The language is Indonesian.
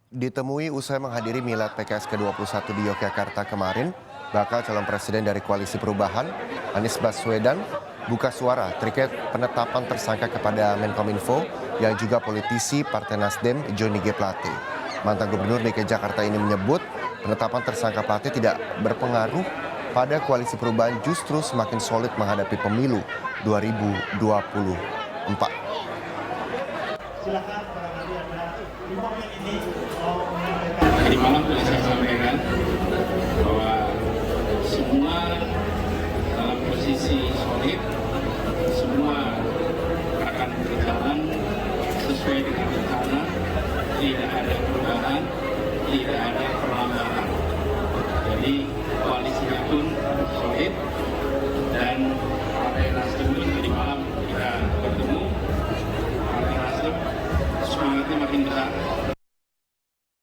Ditemui usai menghadiri milad PKS ke-21 di Yogyakarta kemarin, bakal calon presiden dari Koalisi Perubahan, Anies Baswedan, buka suara terkait penetapan tersangka kepada Menkominfo yang juga politisi Partai Nasdem Johnny G. Plate. Mantan Gubernur DKI Jakarta ini menyebut penetapan tersangka Plate tidak berpengaruh pada Koalisi Perubahan, justru semakin solid menghadapi pemilu 2024. Silakan barangkali ada 5 menit ini mau menyampaikan. Tadi malam sudah saya sampaikan bahwa semua dalam posisi solid